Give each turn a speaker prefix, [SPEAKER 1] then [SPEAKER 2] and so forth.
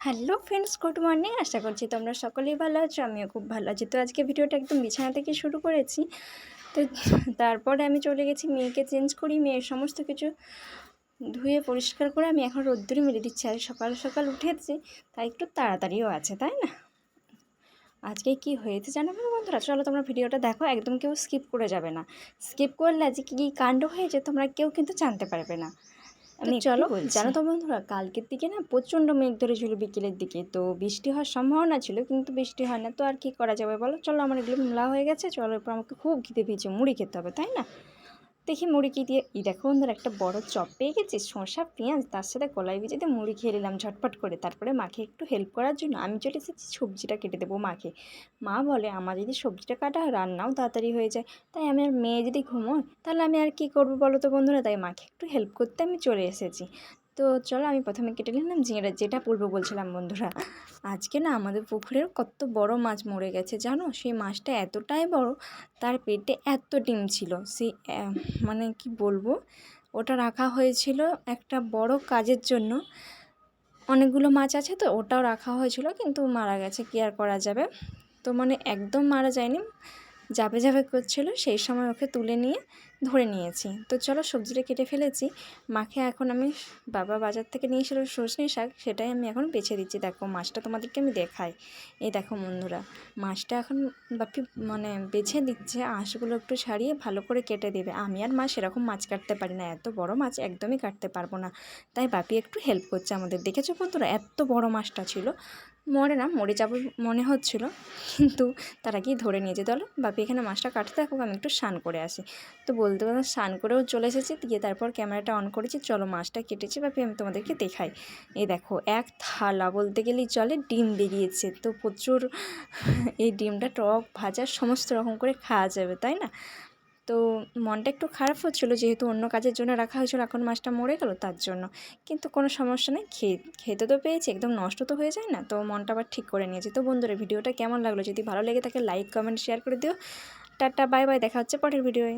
[SPEAKER 1] Hello friends, good morning. আশা করছি তোমরা সকলেই ভালো আছো, আমিও খুব ভালো আছি। তো আজকে ভিডিওটা একদম বিছানা থেকে শুরু করেছি। তো তারপরে আমি চলে গেছি মেয়েকে চেঞ্জ করি, মেয়ের সমস্ত কিছু ধুয়ে পরিষ্কার করে আমি এখন রোদ্দুরে মেলে দিচ্ছি। আর সকাল সকাল উঠেছি, তাই একটু তাড়াতাড়িও আছে, তাই না? আজকে কি হয়েছে জানো বন্ধুরা? চলো তোমরা ভিডিওটা দেখো, একদম কেউ স্কিপ করে যাবে না। স্কিপ করলে আজকে কী কাণ্ড হয়েছে তোমরা কেউ কিন্তু জানতে পারবে না। তো চলো, জানো তো বন্ধুরা, কালকের দিকে না প্রচণ্ড মেঘ ধরেছিল বিকেলের দিকে, তো বৃষ্টি হওয়ার সম্ভাবনা ছিল কিন্তু বৃষ্টি হয় না। তো আর কি করা যাবে বলো? চলো, আমার এগুলো মেলা হয়ে গেছে, চলো এরপর আমাকে খুব খিদে পেয়েছে, মুড়ি খেতে হবে, তাই না? দেখি মুড়ি কি দিয়ে, দেখো বন্ধুরা, একটা বড় চপ পেয়ে গেছি, শসা পেঁয়াজ তার সাথে কলাই বীজ দিয়ে মুড়ি খেয়ে নিলাম ঝটপট করে। তারপরে মাকে একটু হেল্প করার জন্য আমি চলে এসেছি সবজিটা কেটে দেবো মাকে। মা বলে আমার যদি সবজিটা কাটা হয় রান্নাও তাড়াতাড়ি হয়ে যায়, তাই আমি আর মেয়ে যদি ঘুমোয় তাহলে আমি আর কি করবো বলো তো বন্ধুরা? তাই মাকে একটু হেল্প করতে আমি চলে এসেছি। তো চলো, আমি প্রথমে কেটে নিলাম ঝিঙেটা, যেটা বলবো বলছিলাম বন্ধুরা, আজকে না আমাদের পুকুরের কত বড় মাছ মরে গেছে জানো? সেই মাছটা এতটাই বড়, তার পেটে এত ডিম ছিল। সেই মানে কি বলবো, ওটা রাখা হয়েছিল একটা বড় কাজের জন্য। অনেকগুলো মাছ আছে তো, ওটাও রাখা হয়েছিল, কিন্তু মারা গেছে, কি আর করা যাবে। তো মানে একদম মারা যায়নি, যাবে যাবে করছিল, সেই সময় ওকে তুলে নিয়ে ধরে নিয়েছি। তো চলো, সবজিটা কেটে ফেলেছি। মাকে এখন আমি, বাবা বাজার থেকে নিয়ে এসেছিল সজনে শাক, সেটাই আমি এখন বেছে দিচ্ছি। দেখো মাছটা তোমাদেরকে আমি দেখাই। এই দেখো বন্ধুরা, মাছটা এখন বাপি মানে বেছে দিচ্ছে, আঁশগুলো একটু ছাড়িয়ে ভালো করে কেটে দেবে। আমি আর মা সেরকম মাছ কাটতে পারি না, এত বড় মাছ একদমই কাটতে পারবো না, তাই বাপি একটু হেল্প করছে আমাদের। দেখেছো বন্ধুরা, এত বড় মাছটা ছিল, মরে যাবে মনে হচ্ছিল, কিন্তু তারা কি ধরে নিয়েছে। চলো বাপি এখানে মাছটা কাটতে থাকুক, আমি একটু স্নান করে আসি। তো বলতে বলতে স্নান করেও চলে এসেছি, দিয়ে তারপর ক্যামেরাটা অন করেছি। চলো মাছটা কেটেছি বাপি, আমি তোমাদেরকে দেখাই। এই দেখো, এক থালা বলতে গেলেই চলে ডিম বেরিয়েছে। তো প্রচুর, এই ডিমটা টক ভাজা সমস্ত রকম করে খাওয়া যাবে, তাই না? তো মনটা একটু খারাপ হচ্ছিলো, যেহেতু অন্য কাজের জন্য রাখা হয়েছিল, এখন মাছটা মরে গেল তার জন্য। কিন্তু কোনো সমস্যা নেই, খেতে তো পেয়েছি, একদম নষ্ট তো হয়ে যায় না। তো মনটা আবার ঠিক করে নিয়েছি। তো বন্ধুরা, ভিডিওটা কেমন লাগলো? যদি ভালো লেগে থাকে লাইক কমেন্ট শেয়ার করে দিও। টাটা বাই বাই, দেখা হচ্ছে পরের ভিডিওয়ে।